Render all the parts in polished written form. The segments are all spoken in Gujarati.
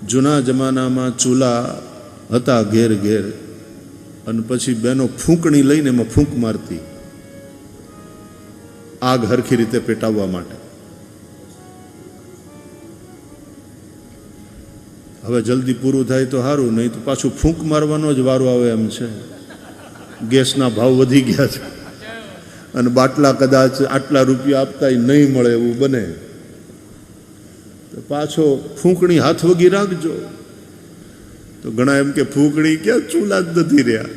જૂના જમાનામાં ચૂલા હતા ઘેર ઘેર, અને પછી બહેનો ફૂંકણી લઈને એમાં ફૂંક મારતી આગ હરખી રીતે પેટાવવા માટે. હવે જલ્દી પૂરું થાય તો સારું, નહીં તો પાછું ફૂંક મારવાનો જ વારો આવે એમ છે. ગેસના ભાવ વધી ગયા છે અને બાટલા કદાચ આટલા રૂપિયા આપતા નહીં મળે એવું બને, તો પાછો ફૂંકણી હાથ વગી રાખજો. તો ઘણા એમ કે ફૂંકણી ક્યાં, ચૂલા જ નથી રહ્યા,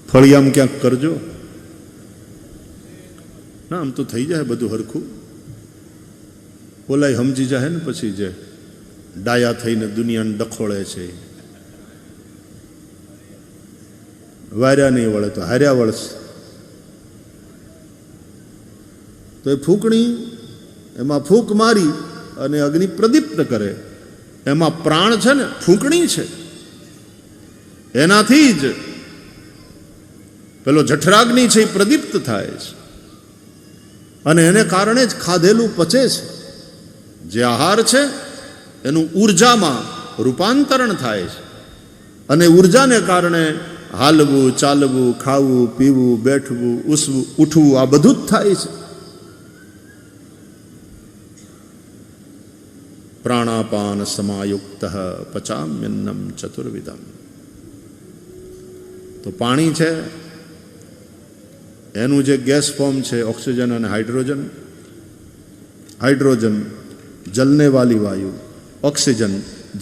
ફળિયામ ક્યાંક કરજો. ના, આમ તો થઈ જાય બધું હરખું. ઓલાય સમજી જાય ને પછી જે ડાયા થઈને દુનિયાને ડખોળે છે, વાર્યા નહીં વળે તો હાર્યા વળશે. તો એ ફૂંકણી, એમાં ફૂંક મારી અને અગ્નિ પ્રદીપ્ત કરે, એમાં પ્રાણ છે ને, ફૂંકણી છે, એનાથી જ પેલો જઠરાગ્નિ છે એ પ્રદીપ્ત થાય છે, અને એને કારણે જ ખાધેલું પચે છે. જે આહાર છે એનું ઉર્જામાં રૂપાંતરણ થાય છે, અને ઉર્જાને કારણે હાલવું, ચાલવું, ખાવું, પીવું, બેઠવું, ઉઠવું, આ બધું જ થાય છે. પ્રાણાપાન સમાયુક્ત પચામ્યન્નમ ચતુર્વિધમ. તો પાણી છે એનું જે ગેસ ફોર્મ છે ઓક્સિજન અને હાઇડ્રોજન, હાઇડ્રોજન જલને વાલી વાયુ, ઓક્સિજન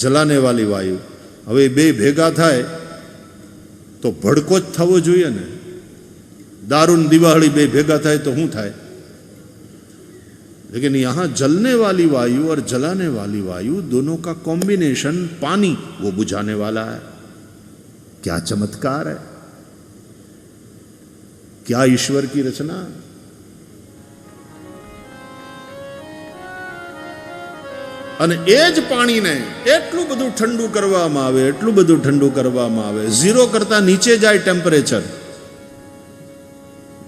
જલાને વાલી વાયુ. હવે બે ભેગા થાય તો ભડકો જ થવો જોઈએ ને. દારૂ ને દિવાળી બે ભેગા થાય તો શું થાય? लेकिन यहाँ जलने वाली वायु और जलाने वाली वायु दोनों का कॉम्बिनेशन पानी वो बुझाने वाला है. क्या चमत्कार है, क्या ईश्वर की रचना. અને એ જ પાણીને એટલું બધું ઠંડુ કરવામાં આવે, એટલું બધું ઠંડુ કરવામાં આવે, 0 કરતા નીચે જાય ટેમ્પરેચર,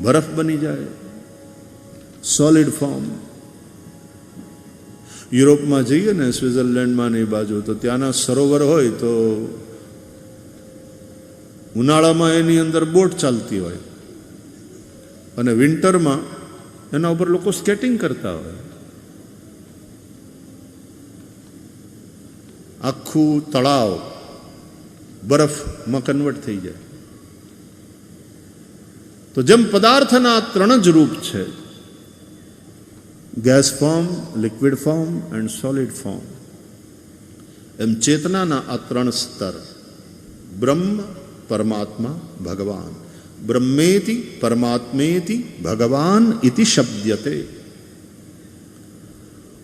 બરફ બની જાય, સોલિડ ફોર્મ. યુરોપમાં જઈએ ને, સ્વિટ્ઝરલેન્ડમાં ને એ બાજુ, તો ત્યાંના સરોવર હોય તો ઉનાળામાં એની અંદર બોટ ચાલતી હોય અને વિન્ટરમાં એના ઉપર લોકો સ્કેટિંગ કરતા હોય. આખું તળાવ બરફમાં કન્વર્ટ થઈ જાય. તો જેમ પદાર્થના 3 જ રૂપ છે, gas form, liquid form and solid form, એમ ચેતનાના આ 3 સ્તર, બ્રહ્મ, પરમાત્મા, ભગવાન. બ્રહ્મેતિ પરમાત્મેતિ ભગવાન ઇતિ શબ્દ્યતે.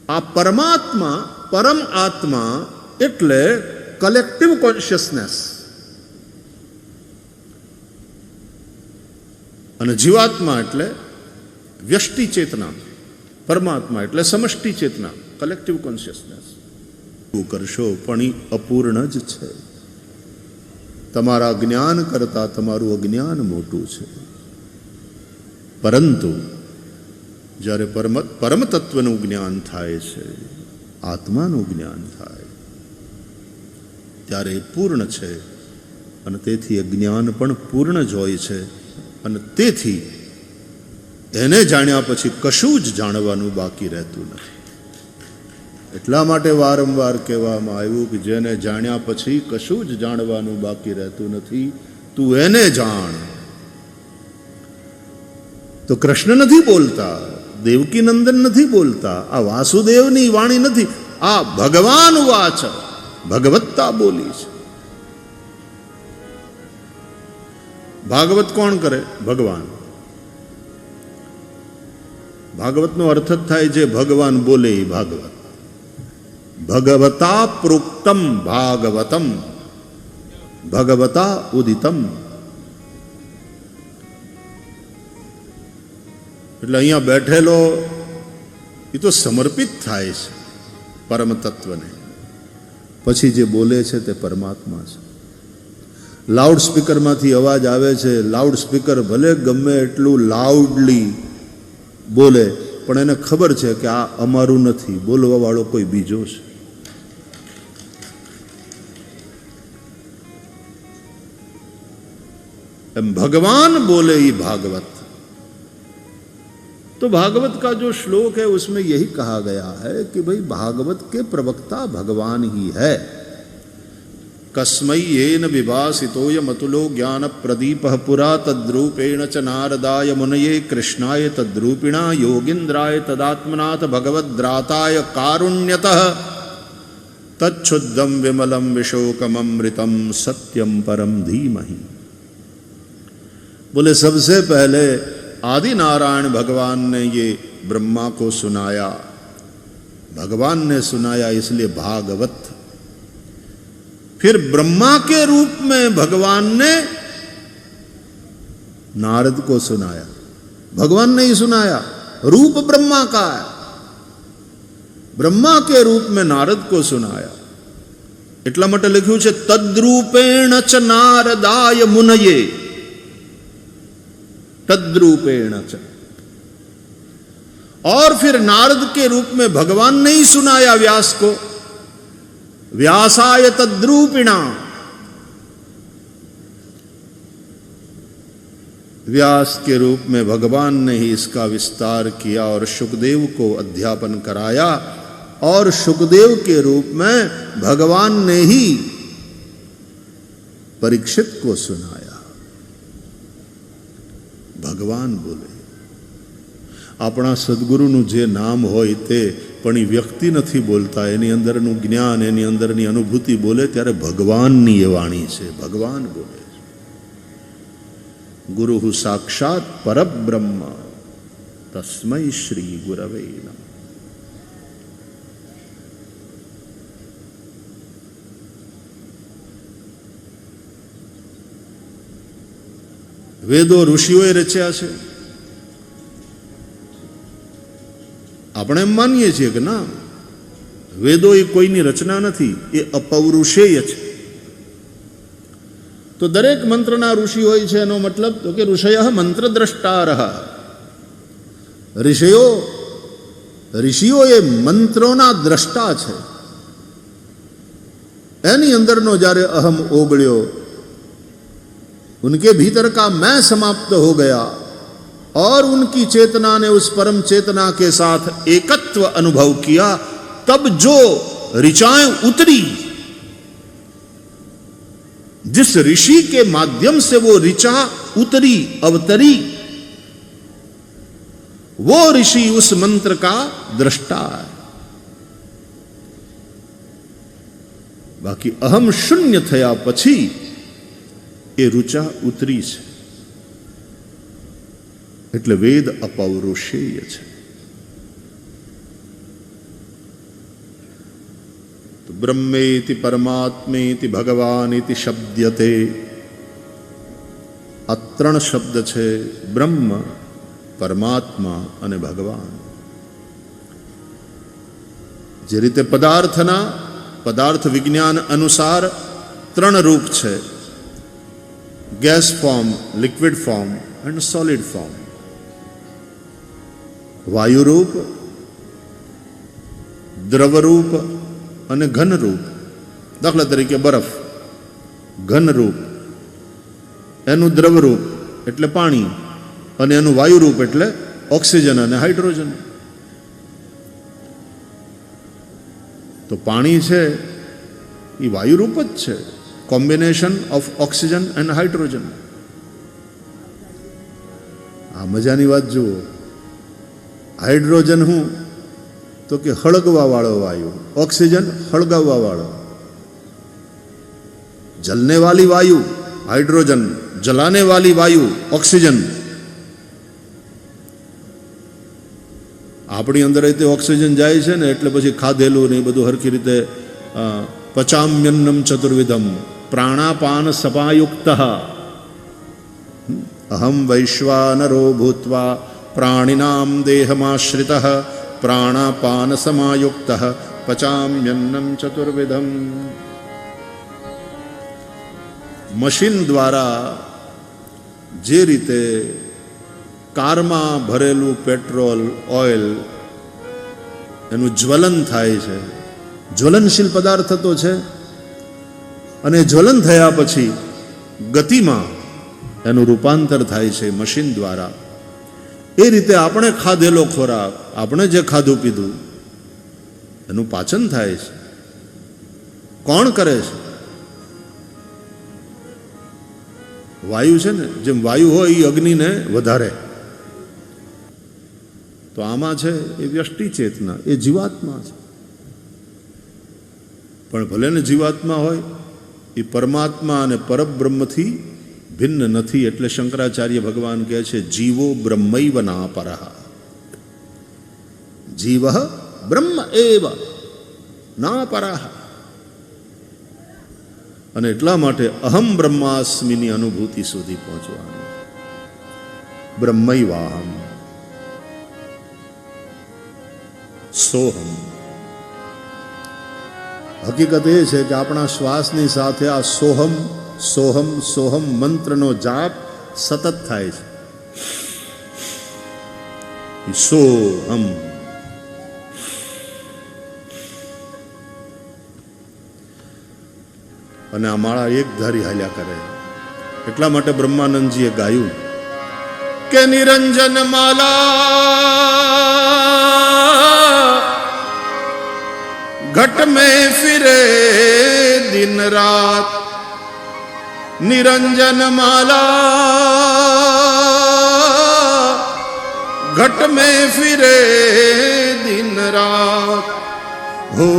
આ પરમાત્મા, પરમ આત્મા એટલે કલેક્ટિવ કોન્શિયસનેસ, અને જીવાત્મા એટલે વ્યષ્ટિ ચેતના, પરમાત્મા એટલે સમષ્ટિ ચેતના, કલેક્ટિવ કોન્શિયસનેસ. શું કરશો પણ એ અપૂર્ણ જ છે. તમારા જ્ઞાન કરતાં તમારું અજ્ઞાન મોટું છે. પરંતુ જ્યારે પરમ તત્વનું જ્ઞાન થાય છે, આત્માનું જ્ઞાન થાય, ત્યારે એ પૂર્ણ છે, અને તેથી એ જ્ઞાન પણ પૂર્ણ જ હોય છે. અને તેથી એને જાણ્યા પછી કશું જ જાણવાનું બાકી રહેતું નથી. એટલા માટે વારંવાર કહેવામાં આવ્યું કે જેને જાણ્યા પછી કશું જ જાણવાનું બાકી રહેતું નથી, તું એને જાણ. તો કૃષ્ણ નથી બોલતા, દેવકી નંદન નથી બોલતા, આ વાસુદેવની વાણી નથી, આ ભગવાન વાચ, ભગવત્તા બોલી છે. ભાગવત કોણ કરે? ભગવાન. ભાગવતનો અર્થ જ થાય જે ભગવાન બોલે એ ભાગવત. ભગવતા પ્રોક્તમ ભાગવતમ, ભગવતા ઉદિતમ. એટલે અહીંયા બેઠેલો એ તો સમર્પિત થાય છે પરમ તત્વને, પછી જે બોલે છે તે પરમાત્મા છે. લાઉડ સ્પીકરમાંથી અવાજ આવે છે, લાઉડ સ્પીકર ભલે ગમે એટલું લાઉડલી બોલે, પણ એને ખબર છે કે આ અમારું નથી, બોલવા વાળો કોઈ બીજો છે. भगवान बोले ही भागवत। तो भागवत का जो श्लोक है उसमें यही कहा गया है कि भाई भागवत के प्रवक्ता भगवान ही है। कस्मै येन विभासितोऽयमतुलो ज्ञान प्रदीप पुरा तद्रूपेण च नारदाय मुनये कृष्णाय तद्रूपिणा योगीन्द्राय तदात्मनाथ भगवद्राताय कारुण्यतः तच्छुद्धम विमलम विशोकममृतम सत्यम परम धीमहि। बोले सबसे पहले आदि नारायण भगवान ने ये ब्रह्मा को सुनाया, भगवान ने सुनाया इसलिए भागवत। फिर ब्रह्मा के रूप में भगवान ने नारद को सुनाया, भगवान ने ही सुनाया, रूप ब्रह्मा का है, ब्रह्मा के रूप में नारद को सुनाया। એટલા માટે લખ્યું છે તદ્રૂપેણ ચ નારદાય મુનયે, तद्रूपेण च। और फिर नारद के रूप में भगवान ने ही सुनाया व्यास को, व्यासाय तद्रूपिणा, व्यास के रूप में भगवान ने ही इसका विस्तार किया और शुकदेव को अध्यापन कराया, और शुकदेव के रूप में भगवान ने ही परीक्षित को सुनाया। भगवान बोले अपना सद्गुरुનું જે નામ હોય તે પણ એ વ્યક્તિ નથી બોલતા, એની અંદરનું જ્ઞાન, એની અંદરની અનુભૂતિ બોલે ત્યારે ભગવાનની એ વાણી છે, ભગવાન બોલે છે। ગુરુ સાક્ષાત પરબ્રહ્મ તસ્मै શ્રી ગુરવે નમઃ। વેદો ઋષિઓએ રચ્યા છે, આપણે એમ માનીએ છીએ કે ના, વેદો એ કોઈની રચના નથી, એ અપૌરુષેય છે। તો દરેક મંત્રના ઋષિ હોય છે, એનો મતલબ તો કે ઋષયઃ મંત્રદ્રષ્ટારઃ, ઋષિઓ એ મંત્રોના દ્રષ્ટા છે। એની અંદરનો જ્યારે અહમ ઓગળ્યો, उनके भीतर का मैं समाप्त हो गया और उनकी चेतना ने उस परम चेतना के साथ एकत्व अनुभव किया, तब जो ऋचाएं उतरी, जिस ऋषि के माध्यम से वो ऋचा उतरी, अवतरी, वो ऋषि उस मंत्र का दृष्टा है। बाकी अहम शून्य थया पछी એ રુચા ઉતરી છે, એટલે વેદ અપૌરુષેય છે। તો બ્રહ્મેતિ પરમાત્મેતિ ભગવાનિતિ શબ્દ્યતે, આ ત્રણ શબ્દ છે, બ્રહ્મ, પરમાત્મા અને ભગવાન। જે રીતે પદાર્થ વિજ્ઞાન અનુસાર ત્રણ રૂપ છે, gas form, liquid form and solid form. वायु रूप, द्रव रूप અને ઘન રૂપ। દાખલા તરીકે બરફ, ઘન રૂપ, એનું દ્રવ રૂપ એટલે પાણી, અને એનું વાયુ રૂપ એટલે ઓક્સિજન અને હાઇડ્રોજન। તો પાણી છે એ વાયુ રૂપ જ છે, combination of oxygen and hydrogen. આ મજાની વાત જુઓ, હાઇડ્રોજન હું તો કે હળગવા વાળો વાયુ, ऑक्सीजन हड़गावा वाला, जलने वाली वायु हाइड्रोजन, जलाने वाली वायु ऑक्सीजन। अपनी अंदर रीते ऑक्सीजन जाए छे ने एटले पछी खाधेलू ने बधुं हरखी रीते पचाम्यन्नम चतुर्विधम प्राणापान सपायुक्तः अहम वैश्वानरो भूत्वा प्राणिनां देहमाश्रितः प्राणापान समायुक्तः पचाम्यन्नम चतुर्विधम। मशीन द्वारा जे रीते कार में भरेलू पेट्रोल ऑयल एनु ज्वलन थाय छे, ज्वलनशील पदार्थ तो छे, अने ज्वलन थया पछी गति में એનું રૂપાંતર થાય છે મશીન દ્વારા. એ રીતે આપણે ખાધેલો ખોરાક, આપણે જે ખાધું પીધું એનું પાચન થાય છે. કોણ કરે છે? વાયુ છે ને, જેમ વાયુ હોય એ અગ્નિને વધારે, તો આમાં છે એ વ્યષ્ટિ ચેતના, એ જીવાત્મા છે. પણ ભલે ને જીવાત્મા હોય, એ પરમાત્મા અને પરબ્રહ્મથી ભિન્ન નથી. એટલે શંકરાચાર્ય ભગવાન કહે છે જીવો બ્રહ્મૈવ ના પરઃ, જીવ બ્રહ્મ એવ ના પરઃ. અને એટલા માટે અહમ બ્રહ્માસ્મિની અનુભૂતિ સુધી પહોંચવાનું. બ્રહ્મૈવાહમ સોહમ. હકીકત એ છે કે આપણા શ્વાસની સાથે આ સોહમ સોહમ સોહમ મંત્રનો જાપ સતત થાય છે. સોહમ. અને આ માળા એક ધારી હાલ્યા કરે. એટલા માટે બ્રહ્માનંદજીએ ગાયું કે નિરંજન માલા घट में फिरे दिन रात, निरंजन माला घट में फिरे दिन रात. हो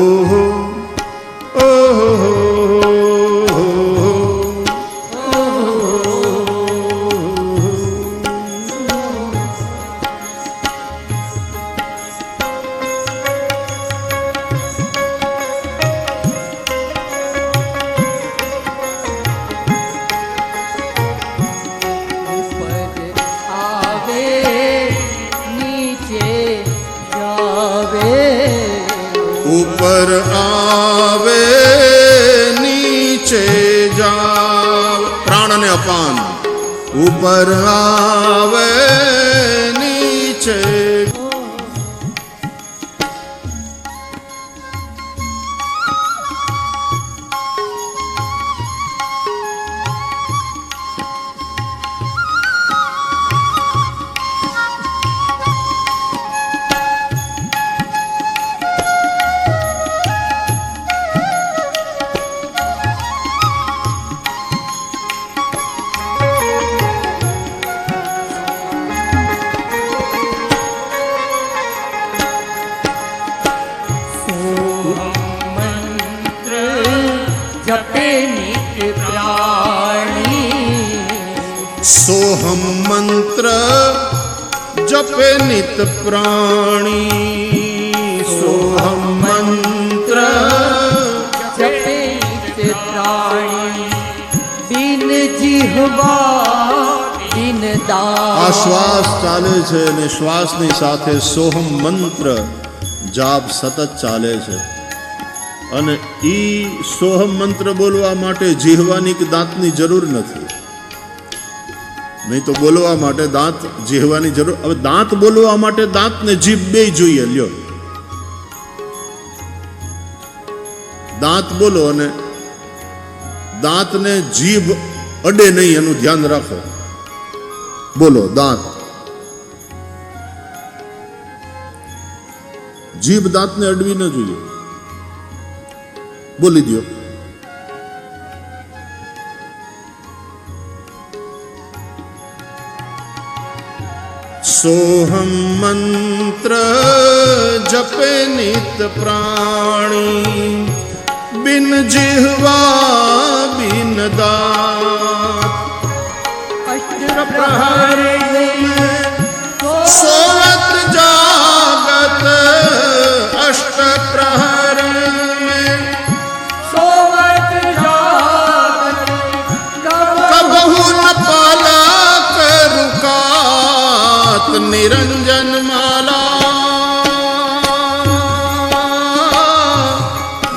ओ हो ऊपर आवे नीचे जावे. प्राण ने अपान. ऊपर आवे नीचे. सोहम मंत्र जपे नित प्राणी. सोहम मंत्र जपे नित प्राणी. दिन जिह्वा दिन दान. આ શ્વાસ ચાલે છે અને શ્વાસની સાથે સોહમ મંત્ર જાપ સતત ચાલે છે. અને ઈ સોહમ મંત્ર બોલવા માટે જીહવાની કે દાંતની જરૂર નથી. નહીં તો બોલવા માટે દાંત જીહવાની જરૂર. હવે દાંત બોલવા માટે દાંત ને જીભ બે જોઈએ. લ્યો, દાંત બોલો અને દાંતને જીભ અડે નહીં એનું ધ્યાન રાખો. બોલો દાંત. જીભ દાંતને અડવી ન જોઈએ. બોલી દો. सोहम मंत्र जपे नित प्राणी. बिन जिह्वा बिन दांत. अष्ट प्रहर सोवत जागत. अष्ट प्रहर में सोवत जागत. कबहु न पालक रुकात. निरंजन माला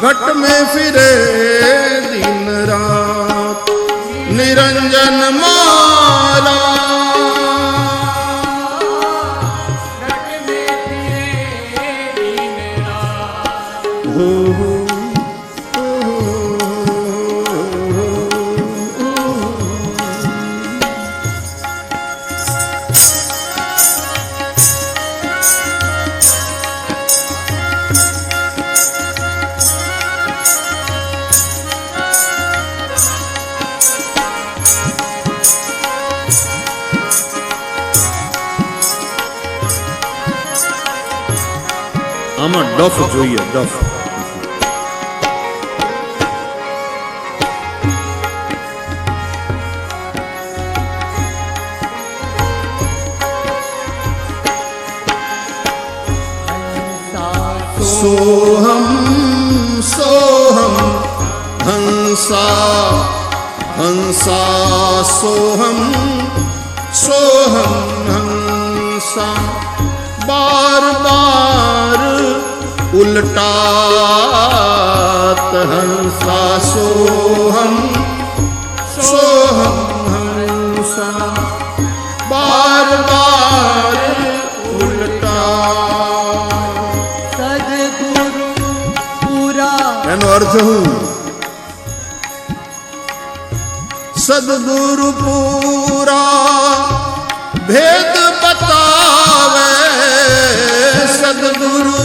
घट में फिरे दिन रात. निरंजन माला घट में फिरे दिन रात. हो આમાં ડફ જોઈએ, ડફ. સોહમ સોહમ હંસા હંસા સોહમ સોહમ હંસા બાર બાર ઉલટાત હંસા સોહમ સોહમ હંસા બાર બાર ઉલટા. સદગુરુ પૂરા એનો અર્થ હું? સદગુરુ પૂરા ભેદ બતાવે, સદગુરુ